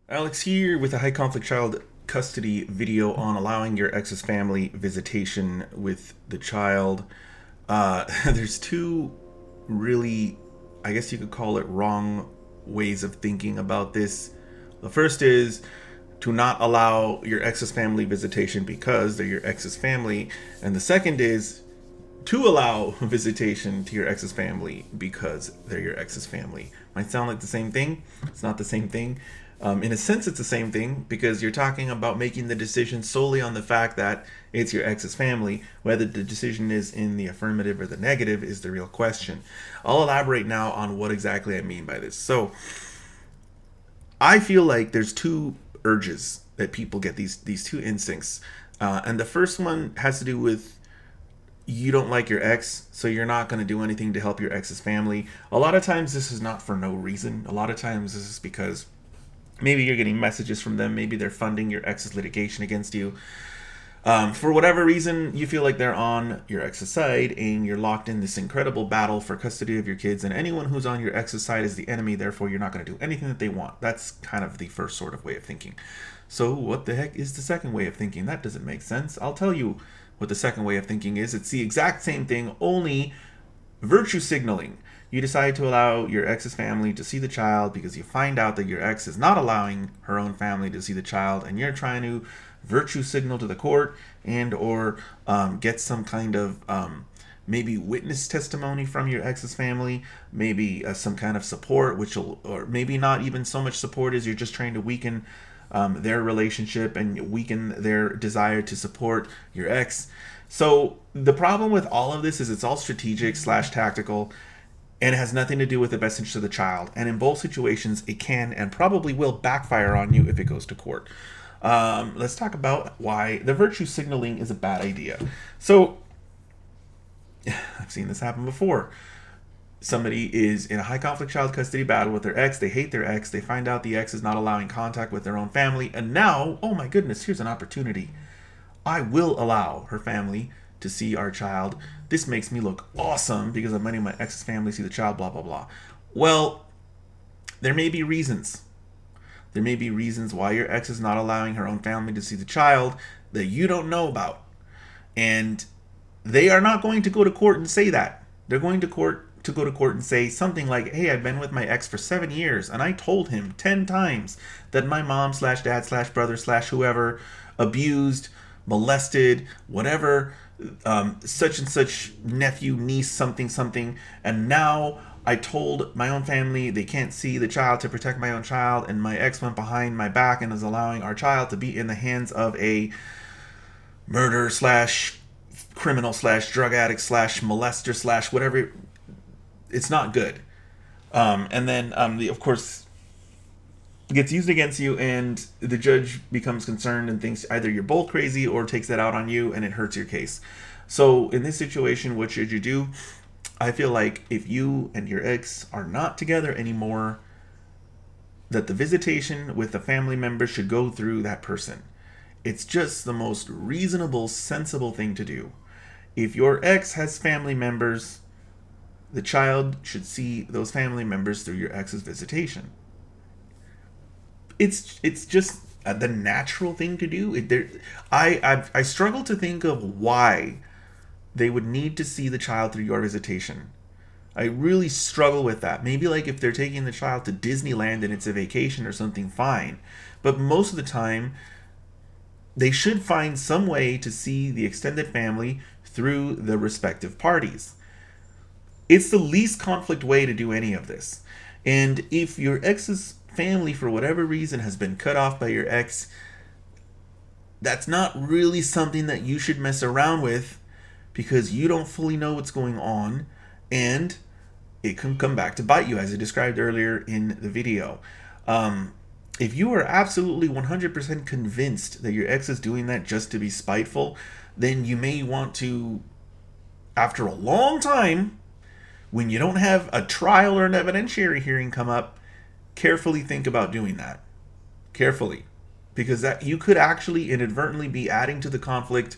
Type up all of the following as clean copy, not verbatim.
Alex here with a high conflict child custody video on allowing your ex's family visitation with the child. There's two really, I guess you could call it wrong ways of thinking about this. The first is to not allow your ex's family visitation because they're your ex's family. And the second is to allow visitation to your ex's family because they're your ex's family. Might sound like the same thing. It's not the same thing. In a sense, it's the same thing because you're talking about making the decision solely on the fact that it's your ex's family. Whether the decision is in the affirmative or the negative is the real question. I'll elaborate now on what exactly I mean by this. So, I feel like there's two urges that people get, these two instincts, and the first one has to do with you don't like your ex, so you're not going to do anything to help your ex's family. A lot of times, this is not for no reason. A lot of times, this is because maybe you're getting messages from them. Maybe they're funding your ex's litigation against you. For whatever reason, you feel like they're on your ex's side and you're locked in this incredible battle for custody of your kids. And anyone who's on your ex's side is the enemy. Therefore, you're not going to do anything that they want. That's kind of the first sort of way of thinking. So, what the heck is the second way of thinking? That doesn't make sense. I'll tell you what the second way of thinking is. It's the exact same thing, only virtue signaling. You decide to allow your ex's family to see the child because you find out that your ex is not allowing her own family to see the child, and you're trying to virtue signal to the court and or get some kind of maybe witness testimony from your ex's family, maybe some kind of support, which will, or maybe not even so much support as you're just trying to weaken their relationship and weaken their desire to support your ex. So the problem with all of this is it's all strategic slash tactical, and it has nothing to do with the best interest of the child. And in both situations, it can and probably will backfire on you if it goes to court. Let's talk about why the virtue signaling is a bad idea. So, I've seen this happen before. Somebody is in a high conflict child custody battle with their ex. They hate their ex. They find out the ex is not allowing contact with their own family. And now, oh my goodness, here's an opportunity. I will allow her family to see our child. This makes me look awesome because I'm letting my ex's family see the child, blah, blah, blah. Well, there may be reasons. There may be reasons why your ex is not allowing her own family to see the child that you don't know about. And they are not going to go to court and say that. They're going to go to court and say something like, hey, I've been with my ex for 7 years and I told him 10 times that my mom slash dad slash brother slash whoever abused, molested, whatever, such and such nephew, niece, something, something. And now I told my own family they can't see the child to protect my own child. And my ex went behind my back and is allowing our child to be in the hands of a murder slash criminal slash drug addict slash molester slash whatever. It's not good. And then, of course, gets used against you, and the judge becomes concerned and thinks either you're both crazy or takes that out on you, and it hurts your case. So, in this situation, what should you do? I feel like if you and your ex are not together anymore, that the visitation with the family member should go through that person. It's just the most reasonable, sensible thing to do. If your ex has family members, the child should see those family members through your ex's visitation. It's just the natural thing to do. I struggle to think of why they would need to see the child through your visitation. I really struggle with that. Maybe like if they're taking the child to Disneyland and it's a vacation or something, fine. But most of the time, they should find some way to see the extended family through the respective parties. It's the least conflict way to do any of this. And if your ex's family, for whatever reason, has been cut off by your ex, that's not really something that you should mess around with because you don't fully know what's going on, and it can come back to bite you, as I described earlier in the video. If you are absolutely 100% convinced that your ex is doing that just to be spiteful, then you may want to, after a long time, when you don't have a trial or an evidentiary hearing come up, carefully think about doing that. Carefully. Because that you could actually inadvertently be adding to the conflict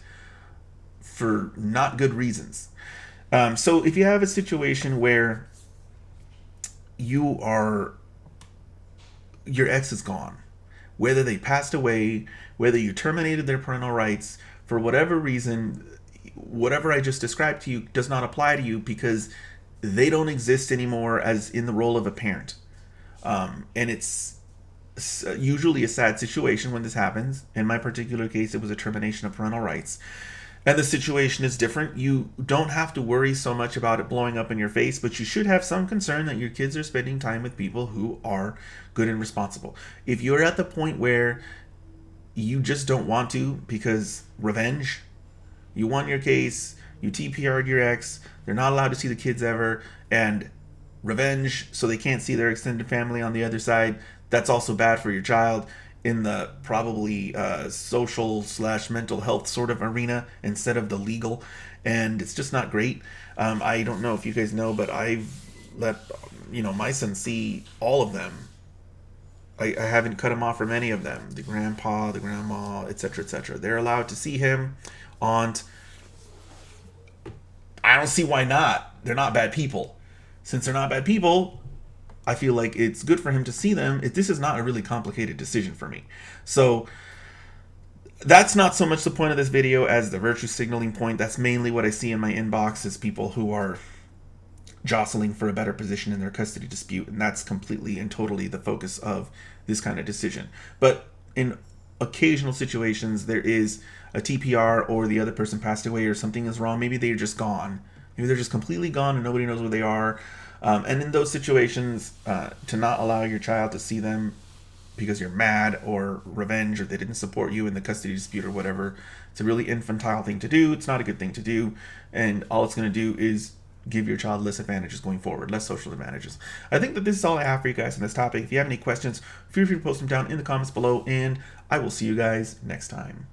for not good reasons. So if you have a situation where your ex is gone, whether they passed away, whether you terminated their parental rights, for whatever reason, whatever I just described to you does not apply to you because they don't exist anymore as in the role of a parent. And it's usually a sad situation when this happens. In my particular case, it was a termination of parental rights. And the situation is different. You don't have to worry so much about it blowing up in your face, but you should have some concern that your kids are spending time with people who are good and responsible. If you're at the point where you just don't want to because revenge, you won your case, you TPR'd your ex, they're not allowed to see the kids ever, and revenge, so they can't see their extended family on the other side, that's also bad for your child in the probably social / mental health sort of arena instead of the legal, and it's just not great. I don't know if you guys know, but I've let my son see all of them. I haven't cut him off from any of them. The grandpa, the grandma, etc., etc. They're allowed to see him. Aunt. I don't see why not. They're not bad people. Since they're not bad people, I feel like it's good for him to see them. This is not a really complicated decision for me. So that's not so much the point of this video as the virtue signaling point. That's mainly what I see in my inbox is people who are jostling for a better position in their custody dispute, and that's completely and totally the focus of this kind of decision. But in occasional situations, there is a TPR or the other person passed away or something is wrong. Maybe they're just gone. Maybe they're just completely gone and nobody knows where they are. And in those situations, to not allow your child to see them because you're mad or revenge or they didn't support you in the custody dispute or whatever, it's a really infantile thing to do. It's not a good thing to do. And all it's going to do is give your child less advantages going forward, less social advantages. I think that this is all I have for you guys on this topic. If you have any questions, feel free to post them down in the comments below, and I will see you guys next time.